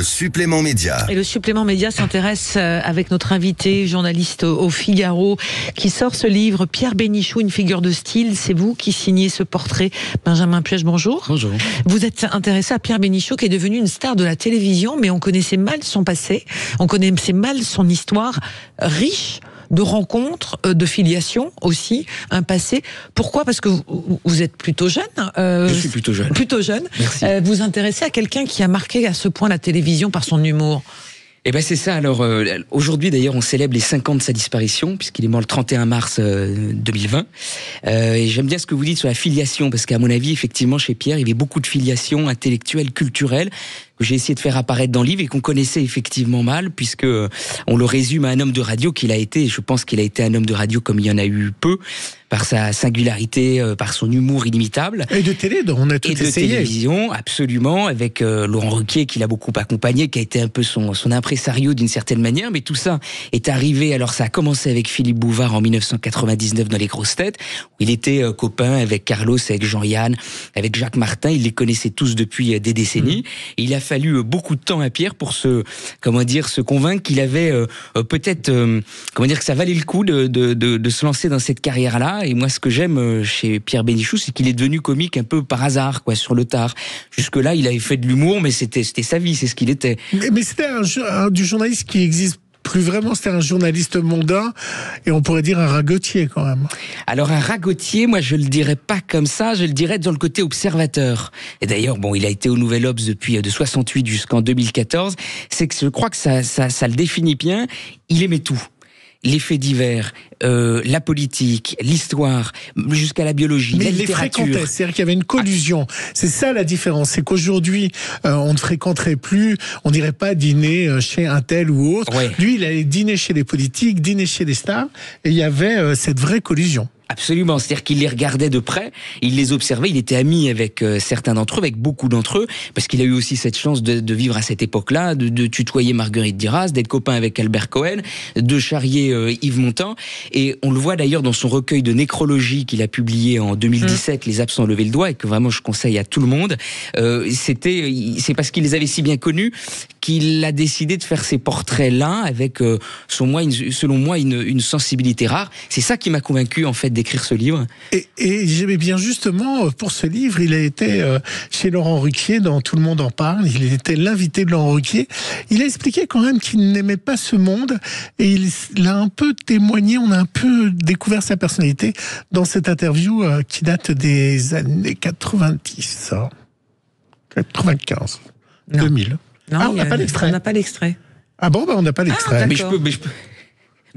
Le supplément média. Et le supplément média s'intéresse avec notre invité, journaliste au Figaro, qui sort ce livre, Pierre Bénichou, une figure de style. C'est vous qui signez ce portrait. Benjamin Puech, bonjour. Bonjour. Vous êtes intéressé à Pierre Bénichou, qui est devenu une star de la télévision, mais on connaissait mal son passé, on connaissait mal son histoire riche de rencontres, de filiations aussi, un passé. Pourquoi ? Parce que vous êtes plutôt jeune. Je suis plutôt jeune. Plutôt jeune. Merci. Vous vous intéressez à quelqu'un qui a marqué à ce point la télévision par son humour. Eh ben c'est ça. Alors aujourd'hui d'ailleurs on célèbre les 5 ans de sa disparition puisqu'il est mort le 31 mars 2020. Et j'aime bien ce que vous dites sur la filiation parce qu'à mon avis effectivement chez Pierre il y avait beaucoup de filiation intellectuelle, culturelle que j'ai essayé de faire apparaître dans le livre et qu'on connaissait effectivement mal puisque on le résume à un homme de radio qu'il a été. Et je pense qu'il a été un homme de radio comme il y en a eu peu par sa singularité, par son humour inimitable. Et de télé, on a tout essayé. Et de télévision, absolument, avec Laurent Ruquier qui l'a beaucoup accompagné, qui a été un peu son impresario d'une certaine manière, mais tout ça est arrivé, alors ça a commencé avec Philippe Bouvard en 1999 dans Les Grosses Têtes, où il était copain avec Carlos, avec Jean-Yann, avec Jacques Martin, il les connaissait tous depuis des décennies, et il a fallu beaucoup de temps à Pierre pour se convaincre qu'il avait peut-être, que ça valait le coup de se lancer dans cette carrière-là. Et moi, ce que j'aime chez Pierre Bénichou, c'est qu'il est devenu comique un peu par hasard, sur le tard. Jusque-là, il avait fait de l'humour, mais c'était sa vie, c'est ce qu'il était. Mais c'était du journaliste qui existe plus vraiment, c'était un journaliste mondain, et on pourrait dire un ragotier quand même. Alors un ragotier, moi je le dirais pas comme ça, je le dirais dans le côté observateur. Et d'ailleurs, il a été au Nouvel Obs depuis de 68 jusqu'en 2014. C'est que je crois que ça le définit bien. Il aimait tout. Les faits divers, la politique, l'histoire, jusqu'à la biologie, mais la littérature. Mais il les fréquentait, c'est-à-dire qu'il y avait une collusion. C'est ça la différence, c'est qu'aujourd'hui, on ne fréquenterait plus, on n'irait pas dîner chez un tel ou autre. Ouais. Lui, il allait dîner chez les politiques, dîner chez les stars, et il y avait cette vraie collusion. Absolument, c'est-à-dire qu'il les regardait de près, il les observait, il était ami avec certains d'entre eux, avec beaucoup d'entre eux, parce qu'il a eu aussi cette chance de vivre à cette époque-là, de tutoyer Marguerite Duras, d'être copain avec Albert Cohen, de charrier Yves Montand, et on le voit d'ailleurs dans son recueil de nécrologie qu'il a publié en 2017, Les absents lever le doigt, et que vraiment je conseille à tout le monde. C'est parce qu'il les avait si bien connus qu'il a décidé de faire ces portraits-là avec, selon moi, une sensibilité rare. C'est ça qui m'a convaincu en fait d'écrire ce livre. Et j'aimais bien justement, pour ce livre, il a été chez Laurent Ruquier dans Tout le monde en parle, il était l'invité de Laurent Ruquier. Il a expliqué quand même qu'il n'aimait pas ce monde, et il a un peu témoigné, on a un peu découvert sa personnalité dans cette interview qui date des années 90, 95, non. 2000. Non, on n'a pas l'extrait. On n'a pas l'extrait. Ah bon, on n'a pas l'extrait. Mais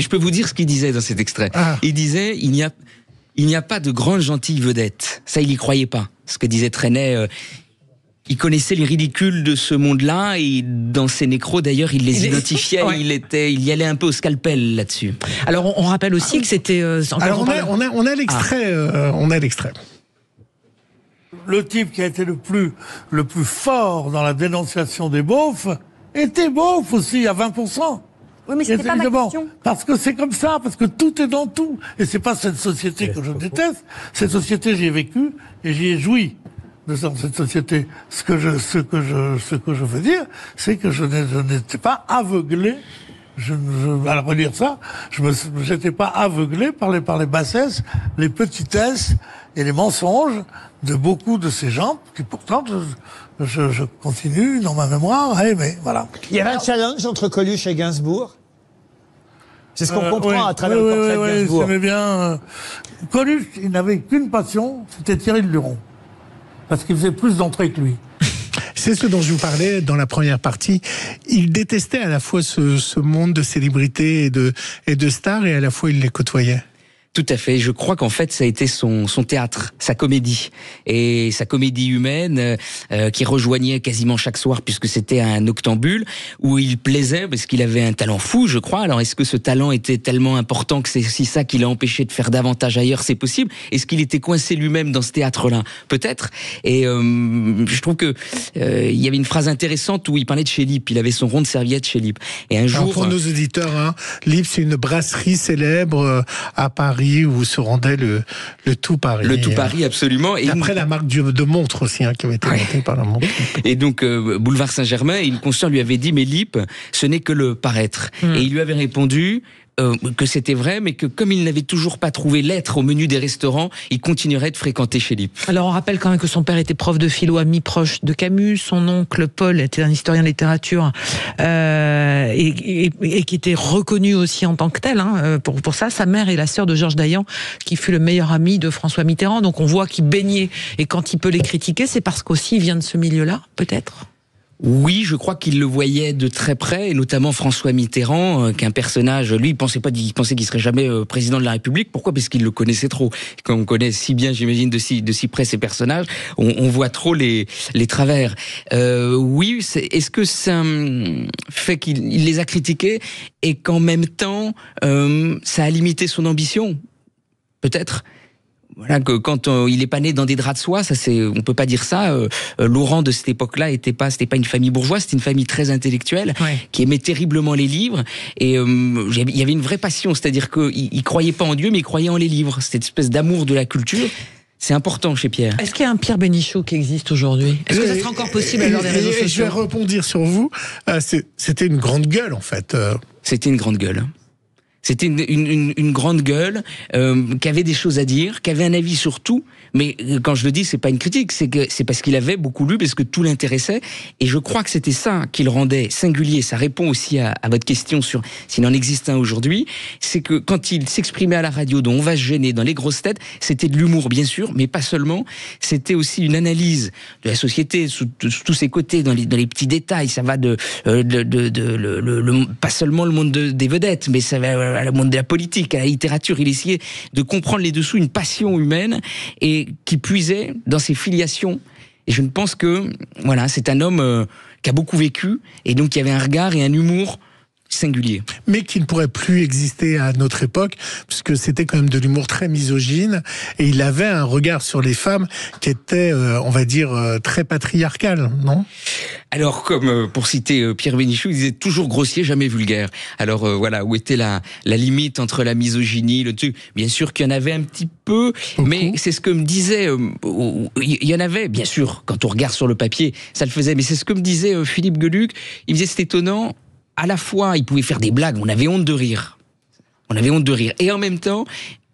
je peux vous dire ce qu'il disait dans cet extrait. Il disait, il n'y a pas de grande gentille vedette. Ça, il y croyait pas. Ce que disait Trenet, il connaissait les ridicules de ce monde-là, et dans ses nécros, d'ailleurs, il les identifiait, ouais. Il y allait un peu au scalpel là-dessus. Alors, on rappelle aussi que c'était... Alors, on a l'extrait, on a l'extrait. Le type qui a été le plus fort dans la dénonciation des beaufs était beauf aussi, à 20%. Oui, mais c'était pas ma question. Parce que c'est comme ça, parce que tout est dans tout. Et c'est pas cette société que je déteste. Cette société, j'y ai vécu et j'y ai joui de cette société. Ce que je veux dire, c'est que je n'étais pas aveuglé. À relire ça, j'étais pas aveuglé par les bassesses, les petitesses et les mensonges de beaucoup de ces gens qui pourtant je continue dans ma mémoire, mais voilà. Il y avait un challenge entre Coluche et Gainsbourg. C'est ce qu'on comprend à travers le portrait de Gainsbourg. Oui, bien. Coluche, il n'avait qu'une passion, c'était Thierry Luron. Parce qu'il faisait plus d'entrées que lui. C'est ce dont je vous parlais dans la première partie. Il détestait à la fois ce monde de célébrités et de stars, et à la fois il les côtoyait. Tout à fait. Je crois qu'en fait, ça a été son théâtre, sa comédie. Et sa comédie humaine, qui rejoignait quasiment chaque soir, puisque c'était un octambule, où il plaisait, parce qu'il avait un talent fou, je crois. Alors, est-ce que ce talent était tellement important que c'est aussi ça qui l'a empêché de faire davantage ailleurs? C'est possible. Est-ce qu'il était coincé lui-même dans ce théâtre-là? Peut-être. Et je trouve que il y avait une phrase intéressante où il parlait de chez Lippe. Il avait son rond de serviette chez Lippe. Et un jour... Alors pour nos auditeurs, Lippe, c'est une brasserie célèbre à Paris, Paris où se rendait le Tout Paris. Le Tout Paris, absolument. Et après la marque de montre aussi, qui avait été montée par la montre. Et donc, boulevard Saint-Germain, et le consul lui avait dit, mais Lippe, ce n'est que le paraître. Et il lui avait répondu que c'était vrai, mais que comme il n'avait toujours pas trouvé l'être au menu des restaurants, il continuerait de fréquenter chez Lippe. Alors on rappelle quand même que son père était prof de philo, ami proche de Camus, son oncle Paul était un historien de littérature et qui était reconnu aussi en tant que tel pour ça. Sa mère est la sœur de Georges Dayan, qui fut le meilleur ami de François Mitterrand, donc on voit qu'il baignait, et quand il peut les critiquer, c'est parce qu'aussi il vient de ce milieu-là, peut-être. Oui, je crois qu'il le voyait de très près, et notamment François Mitterrand, qu'un personnage, lui, il pensait qu'il serait jamais président de la République. Pourquoi ? Parce qu'il le connaissait trop. Comme on connaît si bien, j'imagine, de si près ces personnages, on voit trop les travers. Oui, est-ce que ça fait qu'il les a critiqués et qu'en même temps, ça a limité son ambition ? Peut-être. Voilà, que quand il est pas né dans des draps de soie, on peut pas dire ça. Laurent de cette époque-là c'était pas une famille bourgeoise, c'était une famille très intellectuelle, qui aimait terriblement les livres. Et il y avait une vraie passion, c'est-à-dire qu'il croyait pas en Dieu, mais il croyait en les livres. Cette espèce d'amour de la culture. C'est important chez Pierre. Est-ce qu'il y a un Pierre Bénichou qui existe aujourd'hui ? Est-ce que ça sera encore possible à l'heure des réseaux sociaux ? Je vais rebondir sur vous. C'était une grande gueule, en fait. C'était une grande gueule. C'était une grande gueule qui avait des choses à dire, qui avait un avis sur tout. Mais quand je le dis, c'est pas une critique, c'est parce qu'il avait beaucoup lu, parce que tout l'intéressait. Et je crois que c'était ça qui le rendait singulier. Ça répond aussi à votre question sur s'il en existe un aujourd'hui. C'est que quand il s'exprimait à la radio, dont on va se gêner, dans les grosses têtes, c'était de l'humour bien sûr, mais pas seulement. C'était aussi une analyse de la société sous tous ses côtés, dans les petits détails. Ça va pas seulement le monde des vedettes, mais ça va le monde de la politique, à la littérature. Il essayait de comprendre les dessous, une passion humaine, et qui puisait dans ses filiations. Et je ne pense que, voilà, c'est un homme qui a beaucoup vécu, et donc qui avait un regard et un humour singulier. Mais qui ne pourrait plus exister à notre époque, puisque c'était quand même de l'humour très misogyne, et il avait un regard sur les femmes qui était, on va dire, très patriarcal, non ? Alors, comme pour citer Pierre Bénichou, il disait toujours grossier, jamais vulgaire. Alors voilà, où était la limite entre la misogynie, le truc ? Bien sûr qu'il y en avait un petit peu, mais c'est ce que me disait, il y en avait, bien sûr, quand on regarde sur le papier, ça le faisait, mais c'est ce que me disait Philippe Geluck. Il me disait, c'est étonnant, à la fois, il pouvait faire des blagues, on avait honte de rire. Et en même temps,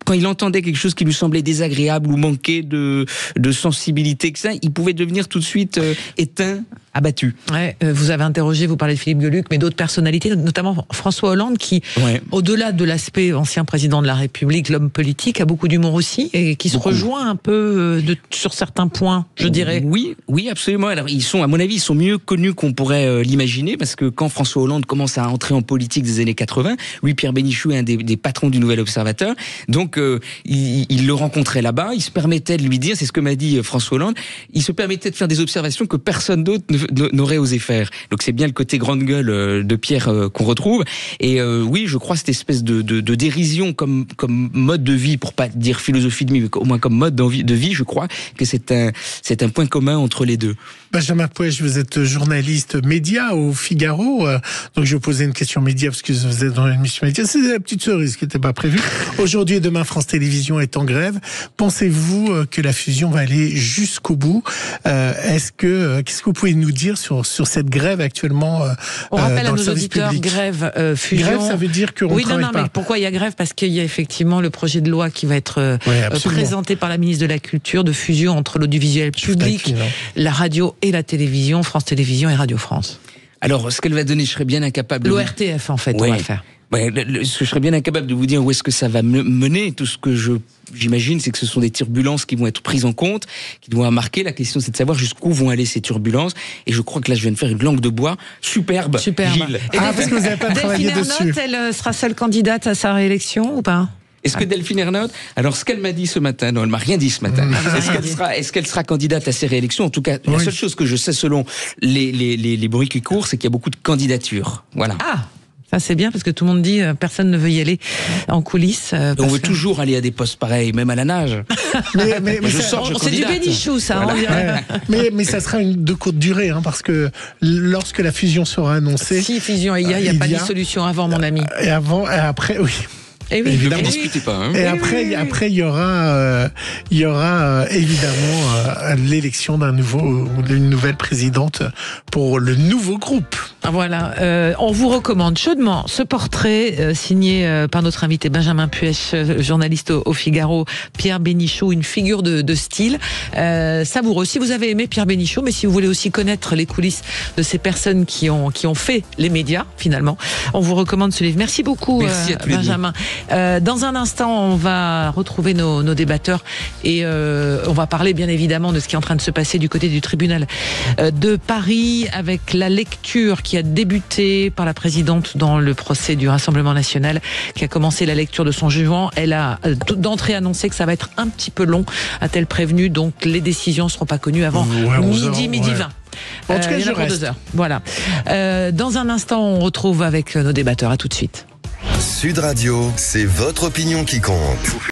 quand il entendait quelque chose qui lui semblait désagréable ou manquait de sensibilité, que ça, il pouvait devenir tout de suite éteint, abattu. Ouais, vous avez interrogé, vous parlez de Philippe Geluck, mais d'autres personnalités, notamment François Hollande, qui, au-delà de l'aspect ancien président de la République, l'homme politique, a beaucoup d'humour aussi, et qui se rejoint un peu sur certains points, je dirais. Oui, absolument. Alors, à mon avis, ils sont mieux connus qu'on pourrait l'imaginer, parce que quand François Hollande commence à entrer en politique des années 80, lui, Pierre Bénichou, est un des patrons du Nouvel Observateur, donc il le rencontrait là-bas, il se permettait de lui dire, c'est ce que m'a dit François Hollande, il se permettait de faire des observations que personne d'autre n'aurait osé faire. Donc c'est bien le côté grande gueule de Pierre qu'on retrouve. Et oui, je crois cette espèce de dérision comme mode de vie, pour pas dire philosophie de vie, mais au moins comme mode de vie, je crois que c'est un point commun entre les deux. Benjamin Puech, vous êtes journaliste média au Figaro, donc je vais poser une question média parce que vous êtes dans une émission média. C'est la petite cerise qui n'était pas prévue. Aujourd'hui et demain, France Télévisions est en grève. Pensez-vous que la fusion va aller jusqu'au bout ? Qu'est-ce que vous pouvez nous dire sur cette grève actuellement on rappelle dans à le nos service auditeurs, public. Grève, fusion. Grève, ça veut dire qu'on travaille pas. Mais pourquoi il y a grève ? Parce qu'il y a effectivement le projet de loi qui va être présenté par la ministre de la Culture, de fusion entre l'audiovisuel public, la radio et la télévision, France Télévisions et Radio France. Alors, ce qu'elle va donner, je serais bien incapable... L'ORTF, en fait, on va faire. Ce que je serais bien incapable de vous dire où est-ce que ça va mener. Tout ce que j'imagine, c'est que ce sont des turbulences qui vont être prises en compte, qui vont marquer. La question, c'est de savoir jusqu'où vont aller ces turbulences. Et je crois que là, je viens de faire une langue de bois superbe. Gilles. Et parce que vous n'avez pas travaillé dessus. Elle sera seule candidate à sa réélection ou pas ? Est-ce que Delphine Ernotte, alors ce qu'elle m'a dit ce matin, non, elle m'a rien dit ce matin. Est-ce qu'elle sera candidate à ses réélections ? En tout cas, la seule chose que je sais selon les bruits qui courent, c'est qu'il y a beaucoup de candidatures. Voilà. Ah, ça c'est bien parce que tout le monde dit personne ne veut y aller en coulisses. On veut toujours aller à des postes pareils, même à la nage. mais c'est du Bénichou, ça. Voilà. Mais ça sera de courte durée, parce que lorsque la fusion sera annoncée... Si fusion il y a pas de dissolution avant, mon ami. Et après, oui. Et oui. Ne discutez pas. Hein. Et après, il y aura évidemment l'élection d'une nouvelle présidente pour le nouveau groupe. Voilà, on vous recommande chaudement ce portrait signé par notre invité Benjamin Puech, journaliste au Figaro, Pierre Bénichou, une figure de style, savoureux. Si vous avez aimé Pierre Bénichou, mais si vous voulez aussi connaître les coulisses de ces personnes qui ont fait les médias, finalement, on vous recommande ce livre. Merci beaucoup, Benjamin. Dans un instant, on va retrouver nos débatteurs et on va parler bien évidemment de ce qui est en train de se passer du côté du tribunal de Paris, avec la lecture qui a débuté par la présidente dans le procès du Rassemblement national, qui a commencé la lecture de son jugement. Elle a d'entrée annoncé que ça va être un petit peu long, a-t-elle prévenu, donc les décisions ne seront pas connues avant midi 20. En tout cas, je reste. 2 heures. Voilà. Dans un instant, on retrouve avec nos débatteurs. À tout de suite. Sud Radio, c'est votre opinion qui compte.